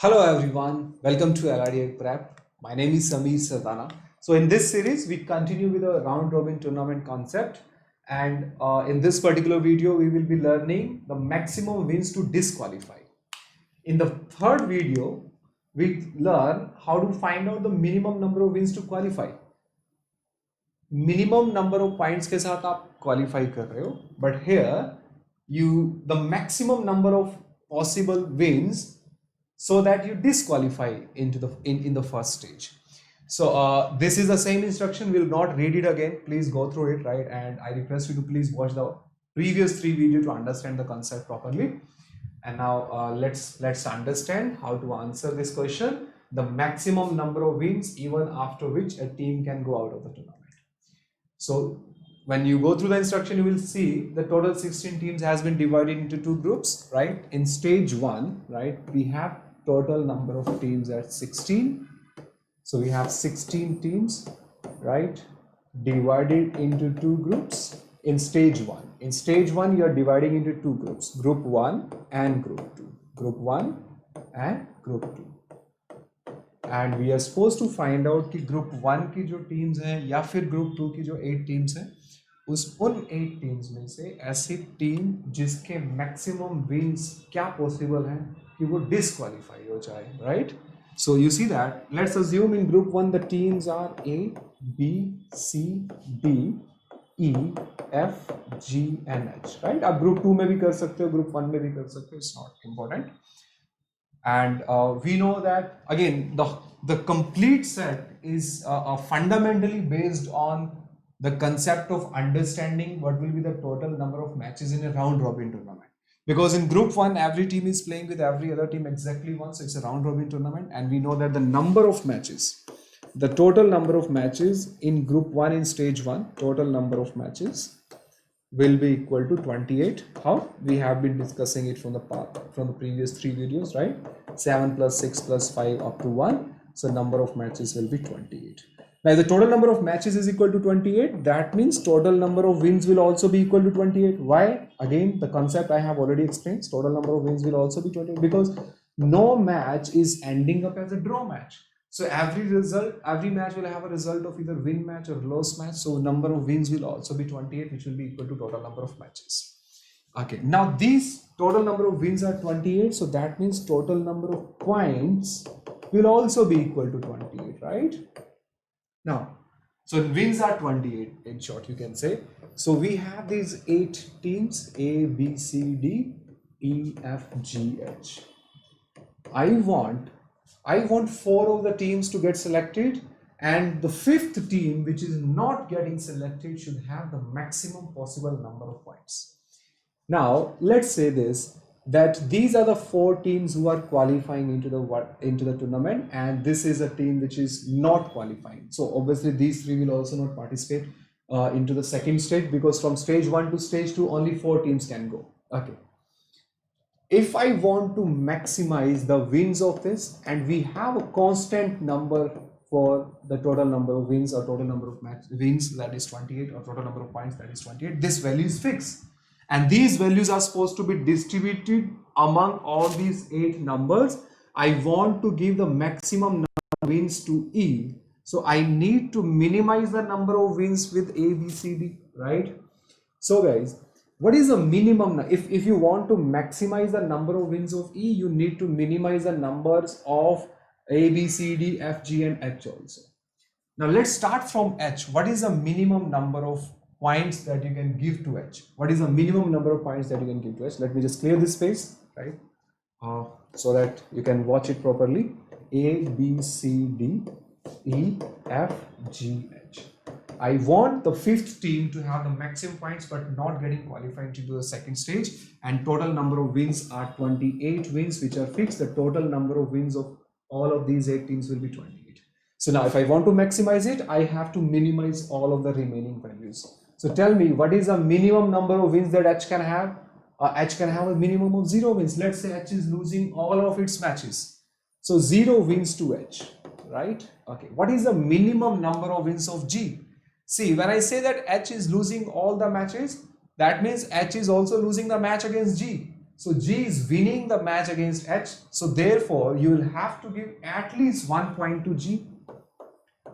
Hello everyone, welcome to LRDIPrep. My name is Sameer Sardana. So in this series, we continue with the round robin tournament concept, and in this particular video, we will be learning the maximum wins to disqualify. In the third video, we learn how to find out the minimum number of wins to qualify. Minimum number of points के साथ आप qualify कर रहे हो, but here the maximum number of possible wins so that you disqualify into in the first stage. So this is the same instruction. We'll not read it again. Please go through it, right? And I request you to please watch the previous 3 videos to understand the concept properly. And now let's understand how to answer this question. The maximum number of wins even after which a team can go out of the tournament. So when you go through the instruction, you will see the total 16 teams has been divided into 2 groups, right? In stage 1, right, we have total number of teams at 16. So we have 16 teams, right, divided into 2 groups in stage 1. In stage 1, you are dividing into 2 groups, group 1 and group 2. Group 1 and group 2. And we are supposed to find out कि group 1 की जो teams हैं या फिर group 2 की जो 8 teams हैं, उन 8 teams में से ऐसी team जिसके maximum wins क्या possible हैं कि वो disqualify हो जाए, right? So you see that, let's assume in group 1 the teams are A, B, C, D, E, F, G and H, right? आप group 2 में भी कर सकते हो, group 1 में भी कर सकते हो, it's not important. And we know that again the complete set is fundamentally based on the concept of understanding what will be the total number of matches in a round robin tournament, because in group 1 every team is playing with every other team exactly once, so it's a round robin tournament, and we know that the number of matches, the total number of matches in group 1 in stage 1, total number of matches will be equal to 28. How? We have been discussing it from the previous 3 videos, right? 7 plus 6 plus 5 up to 1. So number of matches will be 28. Now the total number of matches is equal to 28. That means total number of wins will also be equal to 28. Why? Again, the concept I have already explained. Total number of wins will also be 28 because no match is ending up as a draw match. So every match will have a result of either win match or loss match. So number of wins will also be 28, which will be equal to total number of matches. Okay, now these total number of wins are 28. So that means total number of points will also be equal to 28, right? Now, so wins are 28 in short, you can say. So we have these 8 teams, A, B, C, D, E, F, G, H. I want 4 of the teams to get selected, and the 5th team which is not getting selected should have the maximum possible number of points. Now let's say this, that these are the 4 teams who are qualifying into the tournament, and this is a team which is not qualifying. So obviously these 3 will also not participate into the second stage, because from stage 1 to stage 2 only 4 teams can go. Okay. If I want to maximize the wins of this, and we have a constant number for the total number of wins or total number of wins, that is 28, or total number of points, that is 28, this value is fixed. And these values are supposed to be distributed among all these 8 numbers. I want to give the maximum number of wins to E. So I need to minimize the number of wins with A, B, C, D, right? So guys, what is the minimum? If you want to maximize the number of wins of E, you need to minimize the numbers of A, B, C, D, F, G and H also. Now let's start from H. What is the minimum number of points that you can give to H? What is the minimum number of points that you can give to H? Let me just clear this space, right? So that you can watch it properly. A, B, C, D, E, F, G, H. I want the 5th team to have the maximum points but not getting qualified into the second stage, and total number of wins are 28 wins which are fixed. The total number of wins of all of these 8 teams will be 28. So now if I want to maximize it, I have to minimize all of the remaining values. So tell me, what is the minimum number of wins that H can have? H can have a minimum of 0 wins. Let's say H is losing all of its matches. So 0 wins to H, right? Okay. What is the minimum number of wins of G? See, when I say that H is losing all the matches, that means H is also losing the match against G. So G is winning the match against H. So therefore, you will have to give at least 1 point to G.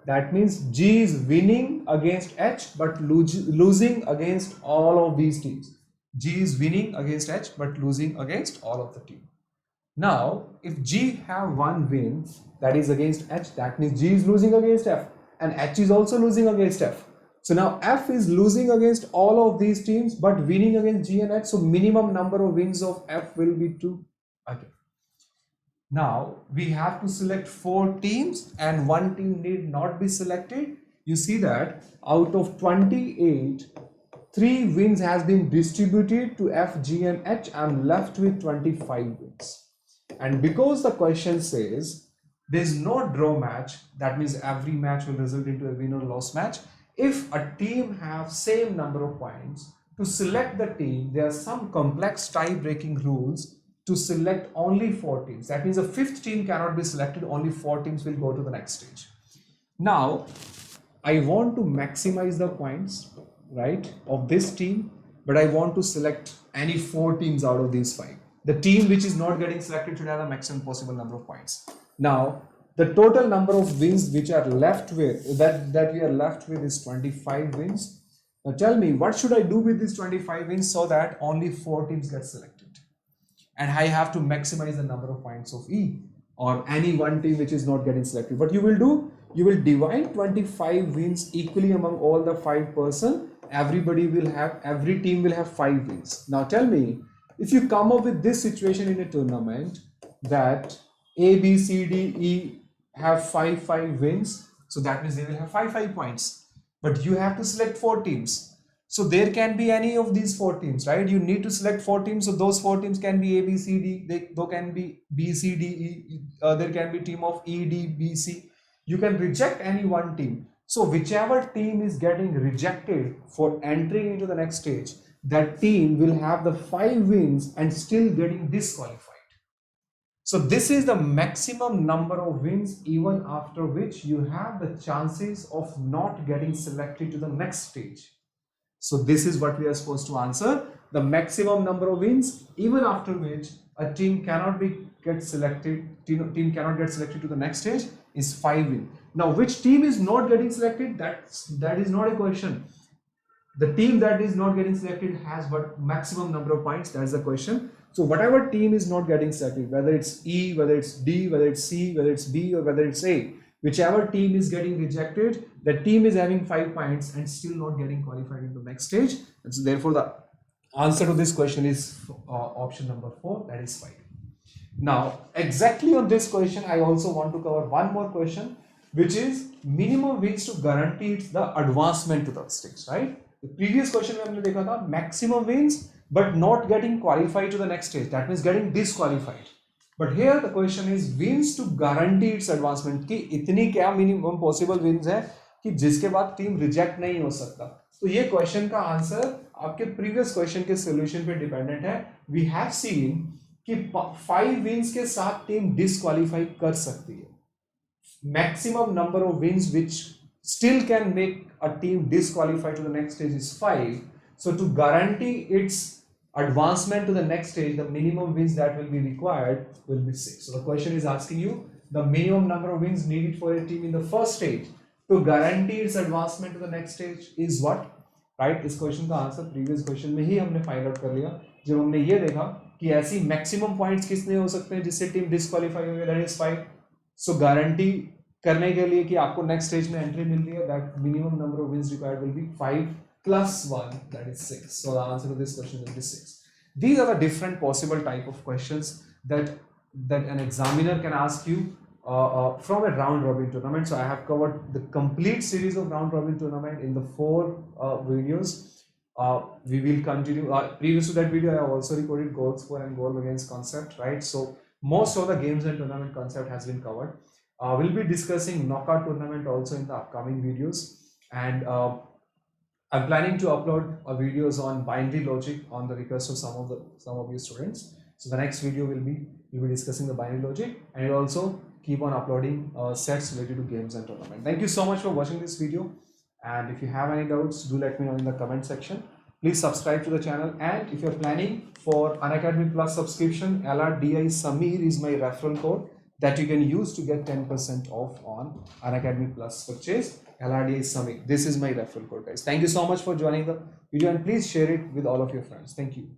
That means G is winning against H but losing against all of these teams. G is winning against H but losing against all of the team. Now, if G have one win that is against H, that means G is losing against F and H is also losing against F. So now F is losing against all of these teams but winning against G and H. So minimum number of wins of F will be 2 again. Now we have to select 4 teams and 1 team need not be selected. You see that out of 28, 3 wins has been distributed to F, G and H. I'm left with 25 wins. And because the question says there is no draw match, that means every match will result into a win or loss match. If a team have same number of points, to select the team, there are some complex tie-breaking rules to select only 4 teams. That means a 5th team cannot be selected, only 4 teams will go to the next stage. Now, I want to maximize the points, right, of this team, but I want to select any 4 teams out of these 5. The team which is not getting selected should have the maximum possible number of points. Now, the total number of wins which are left with, that we are left with is 25 wins. Now tell me, what should I do with these 25 wins so that only 4 teams get selected? And I have to maximize the number of points of E or any one team which is not getting selected. What you will do, you will divide 25 wins equally among all the 5 persons. Every team will have 5 wins. Now tell me, if you come up with this situation in a tournament that A, B, C, D, E have 5 wins, so that means they will have 5 points. But you have to select 4 teams. So there can be any of these 4 teams, right? You need to select 4 teams. So those 4 teams can be A, B, C, D. They can be B, C, D, E. There can be team of E, D, B, C. You can reject any one team. So whichever team is getting rejected for entering into the next stage, that team will have the 5 wins and still getting disqualified. So this is the maximum number of wins even after which you have the chances of not getting selected to the next stage. So this is what we are supposed to answer. The maximum number of wins even after which a team cannot get selected to the next stage is 5 wins. Now which team is not getting selected, that is not a question. The team that is not getting selected has what maximum number of points, that's the question. So whatever team is not getting selected, whether it's E, whether it's D, whether it's C, whether it's B or whether it's A, whichever team is getting rejected, the team is having 5 points and still not getting qualified into the next stage. And so therefore the answer to this question is option number 4, that is 5. Now exactly on this question I also want to cover one more question, which is minimum wins to guarantee the advancement to the stage, right? The previous question में हमने देखा था maximum wins but not getting qualified to the next stage, that means getting disqualified. But here the question is wins to guarantee its advancement, कि इतनी क्या minimum possible wins है कि जिसके बाद टीम रिजेक्ट नहीं हो सकता. तो ये क्वेश्चन का आंसर आपके प्रीवियस क्वेश्चन के सोल्यूशन पे डिपेंडेंट है. वी हैव सीन कि 5 विंस के साथ टीम डिस्क्वालीफाई कर सकती है. Maximum number of wins which still can make a team disqualified to the next stage is 5. So to guarantee its advancement to the next stage, the minimum wins that will be required will be 6. So the question is asking you the minimum number of wins needed for a team in the first stage to guarantee its advancement to the next stage is what? Right? इस question का answer previous question में ही हमने find out कर लिया जब हमने ये देखा कि ऐसी मैक्सिमम पॉइंट्स कितने हो सकते हैं जिससे टीम डिस्क्वालीफाई हो गई, दैट इज 5. सो गारंटी करने के लिए कि आपको नेक्स्ट स्टेज में एंट्री मिल रही है, that minimum number of wins required will be 5 plus 1, that is 6. So the answer to this question will be 6. These are the different possible type of questions that an examiner can ask you from a round robin tournament. So I have covered the complete series of round robin tournament in the 4 videos. We will continue. Previous to that video, I have also recorded goals for and goal against concept, right? So most of the games and tournament concept has been covered. We'll be discussing knockout tournament also in the upcoming videos, and I'm planning to upload videos on binary logic on the request of some of you students. So the next video we'll be discussing the binary logic, and we'll also keep on uploading sets related to games and tournament. Thank you so much for watching this video, and if you have any doubts, do let me know in the comment section. Please subscribe to the channel, and if you're planning for Unacademy Plus subscription, LRDI Samir is my referral code that you can use to get 10% off on Unacademy Plus purchase. LRDI Samir. This is my referral code, guys. Thank you so much for joining the video, and please share it with all of your friends. Thank you.